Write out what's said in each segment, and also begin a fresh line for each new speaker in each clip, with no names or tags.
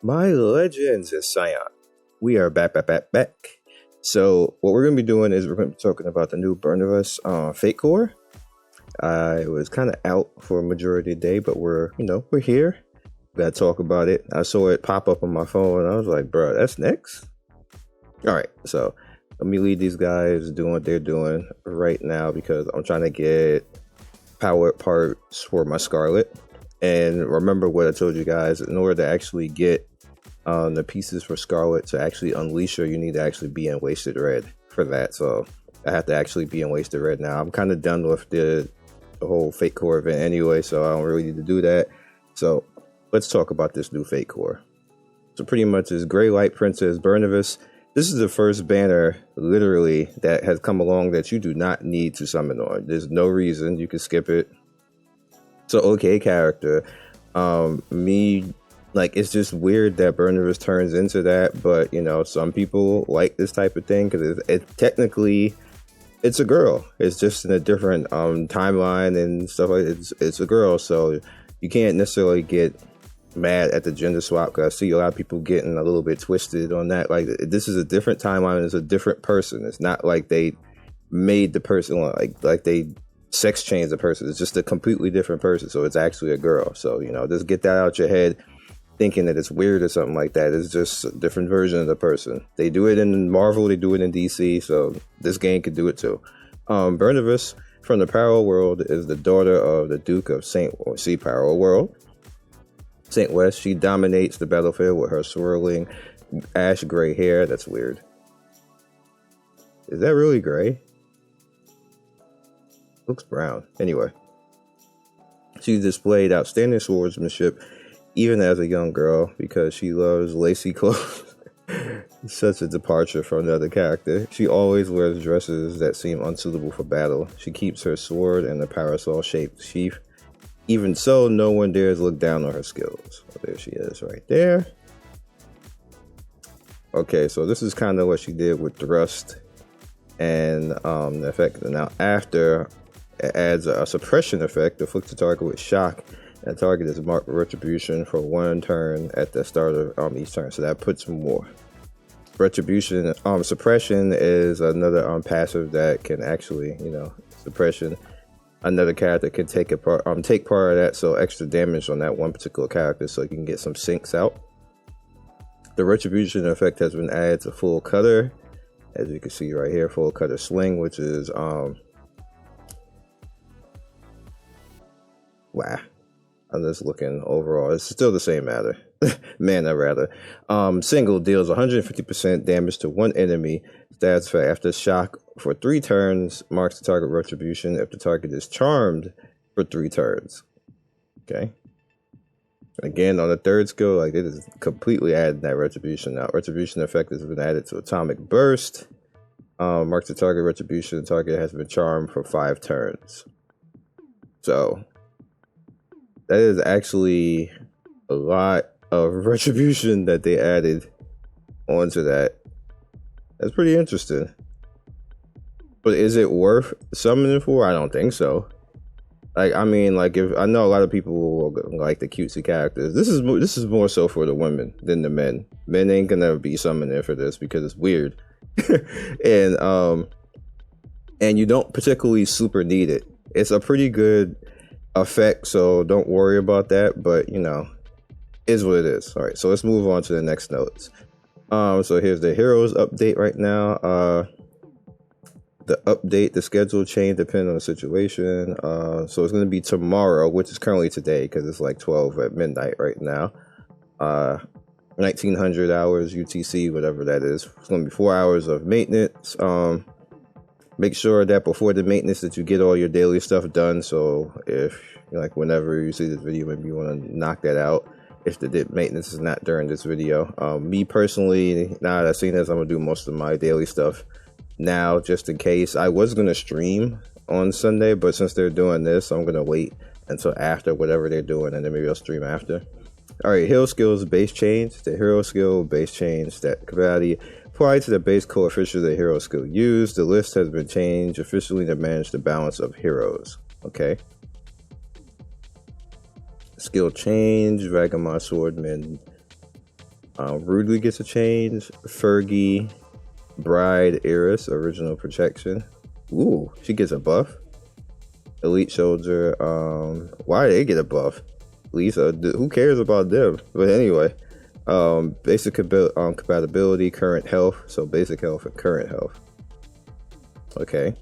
My legends is Scion. We are back. So what we're going to be doing is we're going to be talking about the new Bernavas Fate Core. I was kind of out for a majority of the day, but we're here. Got to talk about it. I saw it pop up on my phone, and I was like, bro, that's next? All right, so let me leave these guys doing what they're doing right now because I'm trying to get power parts for my Scarlett. And remember what I told you guys, in order to actually get the pieces for Scarlett to actually unleash her, you need to actually be in Wasted Red for that. So I have to actually be in Wasted Red now. I'm kind of done with the whole Fate Core event anyway, so I don't really need to do that. So let's talk about this new Fate Core. So pretty much is Grey Light Princess Bernavas. This is the first banner, literally, that has come along that you do not need to summon on. There's no reason. You can skip it. It's an okay character. It's just weird that Bernavas turns into that, but some people like this type of thing because technically it's a girl. It's just in a different timeline and stuff like that. It's a girl, so you can't necessarily get mad at the gender swap because I see a lot of people getting a little bit twisted on that. Like, this is a different timeline. It's a different person. It's not like they made the person like they sex changed the person. It's just a completely different person, so it's actually a girl. So just get that out your head thinking that it's weird or something like that. It's just a different version of the person. They do it in Marvel, they do it in DC, so this game could do it too. Bernavas from the Parallel World is the daughter of the Duke of Parallel World, St. West. She dominates the battlefield with her swirling ash gray hair. That's weird. Is that really gray? Looks brown. Anyway, she displayed outstanding swordsmanship even as a young girl because she loves lacy clothes. Such a departure from the other character. She always wears dresses that seem unsuitable for battle. She keeps her sword in a parasol-shaped sheath. Even so, no one dares look down on her skills. Oh, there she is right there. Okay, so this is kind of what she did with Thrust and the effect. Now after, it adds a suppression effect. Afflicts the target with shock. That target is marked with Retribution for 1 turn at the start of each turn. So that puts more. Retribution, suppression is another passive that can actually, suppression. Another character can take part of that, so extra damage on that one particular character, so you can get some sinks out. The Retribution effect has been added to Full Cutter, as you can see right here, Full Cutter Sling, which is wow. I'm just looking overall. It's still the same matter. Mana, rather. Single deals 150% damage to one enemy. Stats for after shock for 3 turns. Marks the target Retribution if the target is charmed for 3 turns. Okay. Again, on the 3rd skill, it is completely added that Retribution. Now, Retribution effect has been added to Atomic Burst. Marks the target Retribution. The target has been charmed for 5 turns. So that is actually a lot of Retribution that they added onto that. That's pretty interesting. But is it worth summoning for? I don't think so. If I know a lot of people will like the cutesy characters. This is more so for the women than the men. Men ain't gonna be summoning for this because it's weird. and you don't particularly super need it. It's a pretty good effect, so don't worry about that, but is what it is. All right, so let's move on to the next notes. So here's the heroes update right now. The schedule change depending on the situation. So it's going to be tomorrow, which is currently today because it's 12 at midnight right now. 1900 hours UTC, whatever that is. It's going to be 4 hours of maintenance. Make sure that before the maintenance that you get all your daily stuff done. So if whenever you see this video, maybe you want to knock that out. If the maintenance is not during this video. Me personally, now that I've seen this, I'm gonna do most of my daily stuff now, just in case. I was gonna stream on Sunday, but since they're doing this, I'm gonna wait until after whatever they're doing, and then maybe I'll stream after. All right, hero skills base change. The hero skill base change that capacity applied to the base coefficient of the hero skill used. The list has been changed officially to manage the balance of heroes. Okay. Skill change. Vagamon Swordman rudely gets a change. Fergie, Bride, Iris, original protection. Ooh, she gets a buff. Elite Soldier, why did they get a buff? Lisa, who cares about them? But anyway, basic compatibility, current health. So basic health and current health. Okay.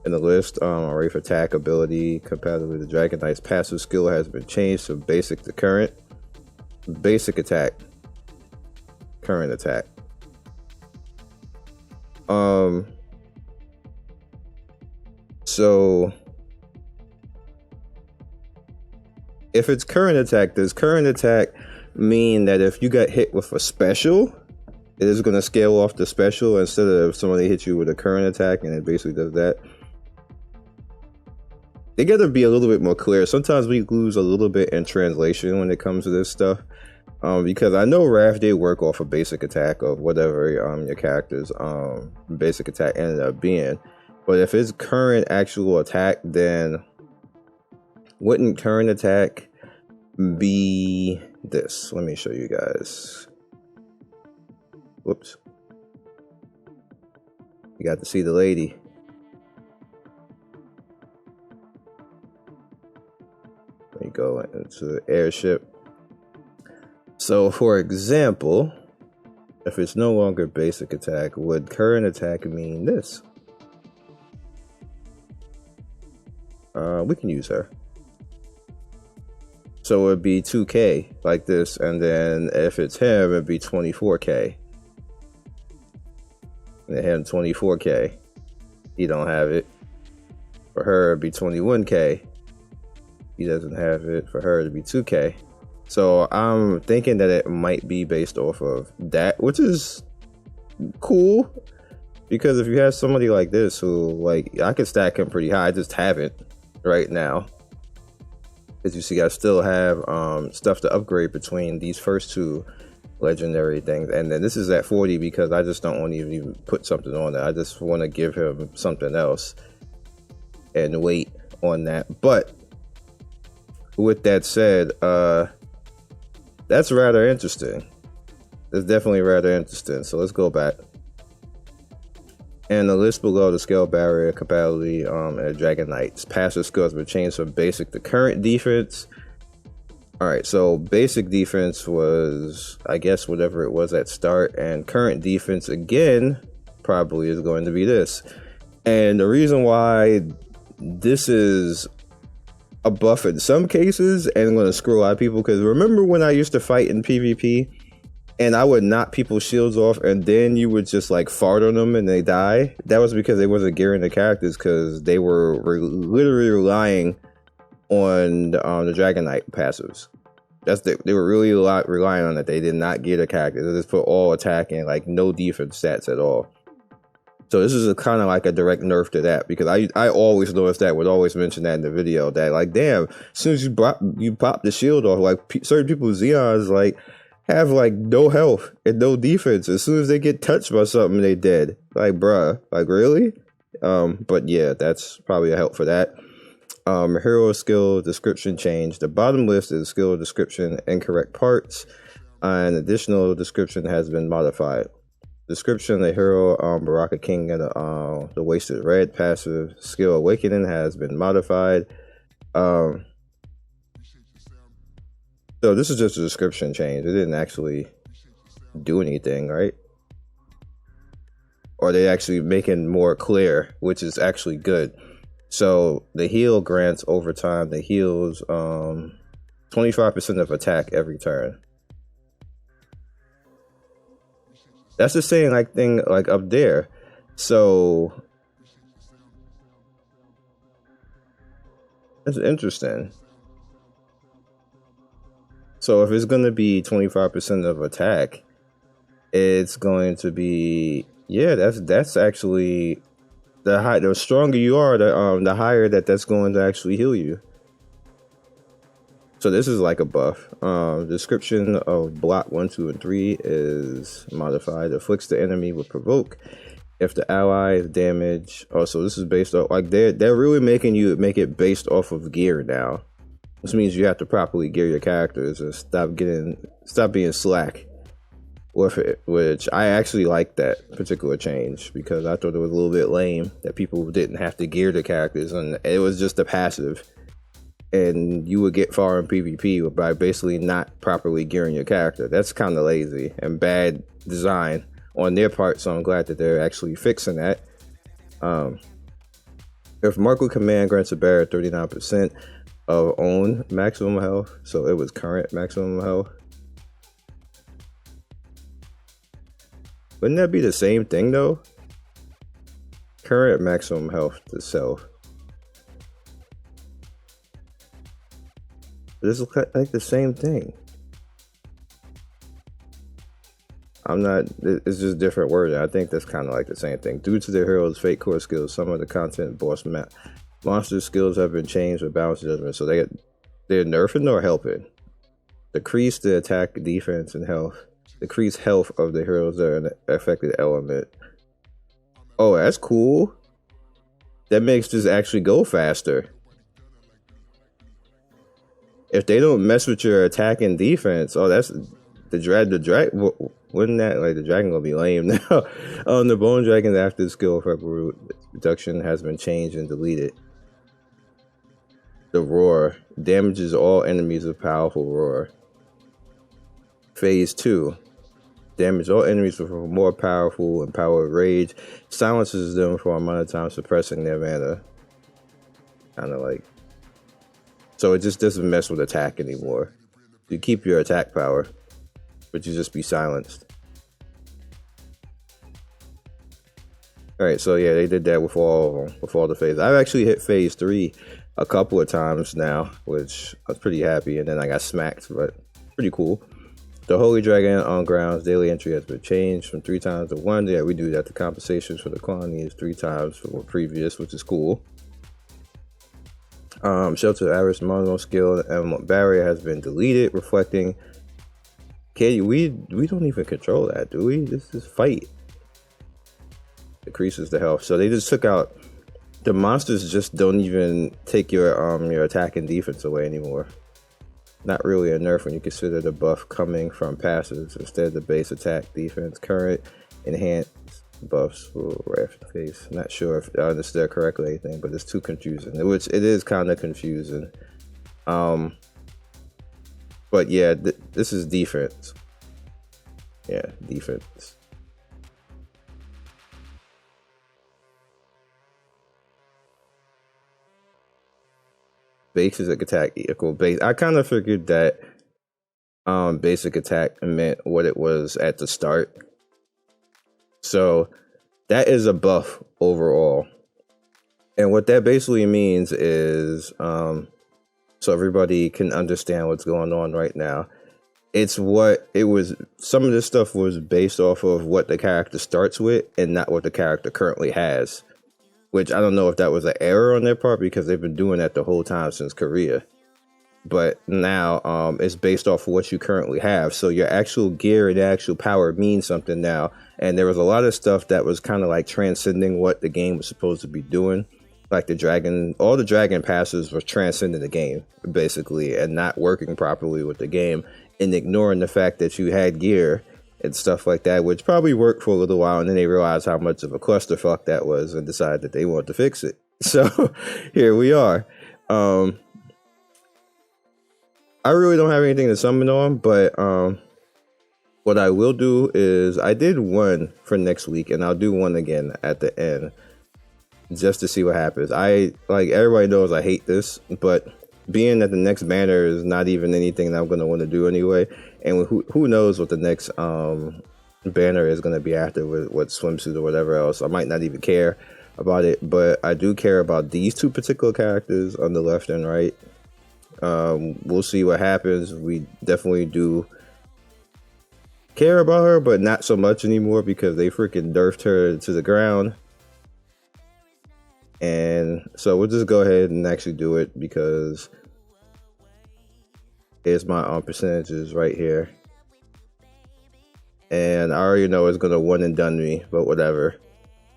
In the list, Wraith attack ability compatibility. The Dragon Knight's passive skill has been changed from basic to current. Basic attack. Current attack. So if it's current attack, does current attack mean that if you got hit with a special, it is going to scale off the special instead of if somebody hits you with a current attack and it basically does that? They got to be a little bit more clear. Sometimes we lose a little bit in translation when it comes to this stuff. Because I know Wrath did work off a basic attack of whatever your character's basic attack ended up being. But if it's current actual attack, then wouldn't current attack be this? Let me show you guys. Whoops. You got to see the lady. Let me go into the airship. So, for example, if it's no longer basic attack, would current attack mean this? We can use her. So it'd be 2K like this, and then if it's him, it'd be 24K. And then him 24K. He don't have it. For her, it'd be 21K. He doesn't have it. For her, it'd be 2K. So I'm thinking that it might be based off of that, which is cool. Because if you have somebody like this who, like, I can stack him pretty high. I just haven't right now. As you see, I still have stuff to upgrade between these first two legendary things. And then this is at 40 because I just don't want to even put something on it. I just want to give him something else and wait on that. But with that said, that's rather interesting. It's definitely rather interesting. So let's go back. And the list below, the scale barrier, compatibility, and Dragon Knight's passive skill has been changed from basic to current defense. Alright, so basic defense was, I guess, whatever it was at start. And current defense, again, probably is going to be this. And the reason why this is a buff in some cases, and I'm going to screw a lot of people, because remember when I used to fight in PvP? And I would knock people's shields off, and then you would just like fart on them and they die. That was because they wasn't gearing the characters, because they were literally relying on the Dragon Knight passives. They were really relying on that. They did not gear the characters. They just put all attack and like no defense stats at all. So this is kind of like a direct nerf to that, because I always noticed that, would always mention that in the video, that like, damn, as soon as you pop the shield off, like certain people's Xeons like have like no health and no defense. As soon as they get touched by something, they dead. Like, bruh, like really? But yeah, that's probably a help for that. Hero skill description change. The bottom list is skill description, incorrect parts. An additional description has been modified. Description: the hero Baraka King and the Wasted Red passive skill Awakening has been modified. So this is just a description change. It didn't actually do anything, right? Or they actually make it more clear, which is actually good. So the heal grants over time. The heals 25% of attack every turn. That's the same like thing like up there. So that's interesting. So if it's going to be 25% of attack, it's going to be, yeah, that's actually the stronger you are, the higher that's going to actually heal you. So this is like a buff. Description of block 1, 2, and 3 is modified. Afflicts the enemy with provoke. If the ally is damaged, also this is based off, like they're really making you make it based off of gear now. This means you have to properly gear your characters and stop being slack with it, which I actually like that particular change because I thought it was a little bit lame that people didn't have to gear the characters and it was just a passive. And you would get far in PvP by basically not properly gearing your character. That's kind of lazy and bad design on their part, so I'm glad that they're actually fixing that. If Mark with Command grants a barrier 39% of own maximum health, so it was current maximum health. Wouldn't that be the same thing though? Current maximum health to self. This looks like the same thing. It's just different wording. I think that's kind of like the same thing. Due to the hero's fate core skills, some of the content boss monster skills have been changed with balance judgment. So they're nerfing or helping? Decrease the attack, defense, and health. Decrease health of the heroes that are an affected element. Oh, that's cool. That makes this actually go faster. If they don't mess with your attack and defense, oh, that's the drag. Wouldn't that, like, the dragon gonna be lame now? The bone dragon's active skill effect reduction has been changed and deleted. The roar damages all enemies with powerful roar. Phase 2, damage all enemies with a more powerful and powered rage. Silences them for a amount of time, suppressing their mana. Kind of like. So it just doesn't mess with attack anymore. You keep your attack power, but you just be silenced. Alright, so yeah, they did that with all of them, with all the phases. I've actually hit phase 3 a couple of times now, which I was pretty happy, and then I got smacked, but pretty cool. The Holy Dragon on grounds daily entry has been changed from 3 times to 1. Yeah, we do that. The compensations for the colony is 3 times from previous, which is cool. Shelter average mono skill and barrier has been deleted, reflecting. We don't even control that, do we? This is fight. Decreases the health. So they just took out the monsters. Just don't even take your attack and defense away anymore. Not really a nerf when you consider the buff coming from passives instead. The base attack, defense, current, enhanced buffs will face. Not sure if I understood correctly anything, but it's too confusing, which it is kind of confusing. But yeah, this is defense. Yeah, defense. Basic attack equal base. I kind of figured that basic attack meant what it was at the start. So that is a buff overall. And what that basically means is, so everybody can understand what's going on right now. It's what it was. Some of this stuff was based off of what the character starts with and not what the character currently has. Which I don't know if that was an error on their part because they've been doing that the whole time since Korea. But now it's based off of what you currently have. So your actual gear and actual power means something now. And there was a lot of stuff that was kind of like transcending what the game was supposed to be doing. Like the dragon, all the dragon passes were transcending the game, basically, and not working properly with the game and ignoring the fact that you had gear and stuff like that, which probably worked for a little while. And then they realized how much of a clusterfuck that was and decided that they wanted to fix it. So here we are. I really don't have anything to summon on, but what I will do is I did one for next week and I'll do one again at the end just to see what happens. Everybody knows I hate this, but being that the next banner is not even anything that I'm going to want to do anyway, and who knows what the next banner is going to be after with what swimsuit or whatever else. I might not even care about it, but I do care about these two particular characters on the left and right. We'll see what happens. We definitely do care about her, but not so much anymore because they freaking nerfed her to the ground. And so we'll just go ahead and actually do it because Here's my percentages right here. And I already know it's gonna one and done me, but whatever.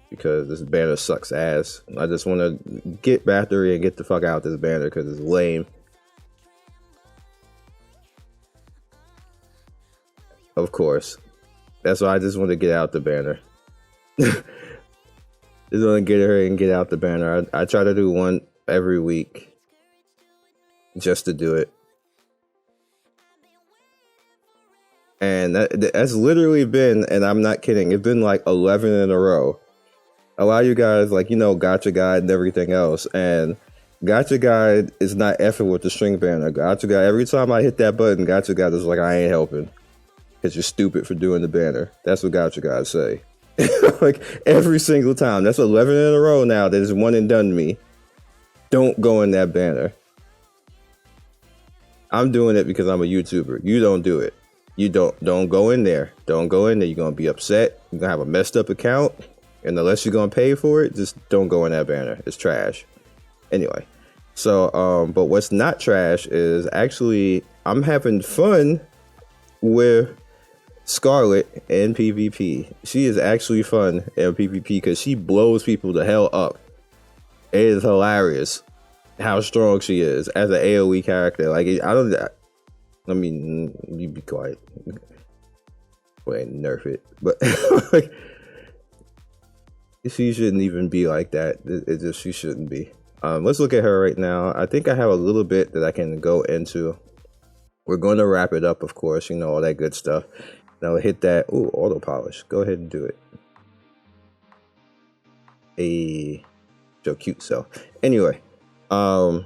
Because this banner sucks ass. I just want to get Battery and get the fuck out this banner because it's lame. Of course. That's why I just want to get out the banner. Just want to get her and get out the banner. I try to do one every week. Just to do it. And that's literally been, and I'm not kidding, it's been like 11 in a row. A lot of you guys, like, you know, Gotcha Guide and everything else. And Gotcha Guide is not effing with the string banner. Gotcha Guide, every time I hit that button, Gotcha Guide is like, I ain't helping. Because you're stupid for doing the banner. That's what Gotcha Guide say. Like, every single time. That's 11 in a row now that is one and done me. Don't go in that banner. I'm doing it because I'm a YouTuber. You don't do it. You don't go in there. Don't go in there. You're going to be upset. You're going to have a messed up account. And unless you're going to pay for it, just don't go in that banner. It's trash. Anyway. So, but what's not trash is actually I'm having fun with Scarlett in PvP. She is actually fun in PvP because she blows people the hell up. It is hilarious how strong she is as an AoE character. Like, I mean, you be quiet. Well, nerf it, but like, she shouldn't even be like that. She shouldn't be. Let's look at her right now. I think I have a little bit that I can go into. We're going to wrap it up, of course. You know, all that good stuff. Now hit that. Ooh, auto polish. Go ahead and do it. So cute. So anyway, the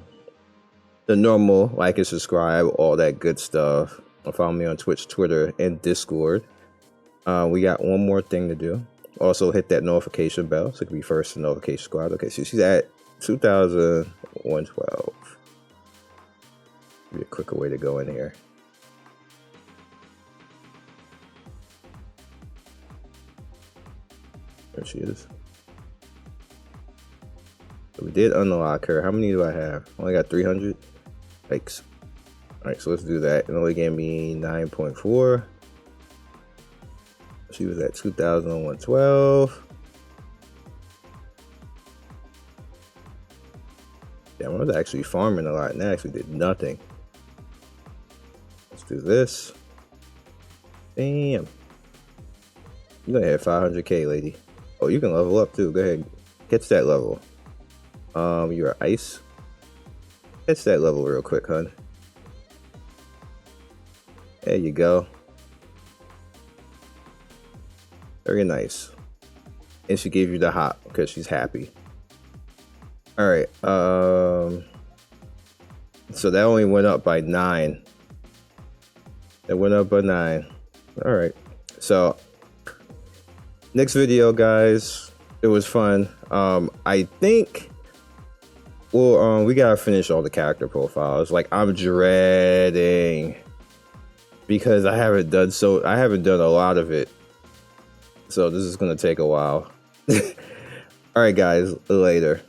normal like and subscribe, all that good stuff. Follow me on Twitch, Twitter, and Discord. We got one more thing to do. Also hit that notification bell so you can be first in notification squad. Okay, so she's at 2,112. Be a quicker way to go in here. There she is. So we did unlock her. How many do I have? Only got 300. Yikes. Alright, so let's do that. It only gave me 9.4. She was at 2,112. Yeah, I was actually farming a lot and I actually did nothing. Let's do this. Damn. You're gonna hit 500k, lady. Oh, you can level up too. Go ahead. Catch that level. You're ice. Catch that level real quick, hun. There you go. Very nice. And she gave you the hop because she's happy. Alright, so that only went up by 9. That went up by 9. Alright. So next video, guys. It was fun. I think we gotta finish all the character profiles. Like, I'm dreading because I haven't done a lot of it. So this is gonna take a while. Alright guys, later.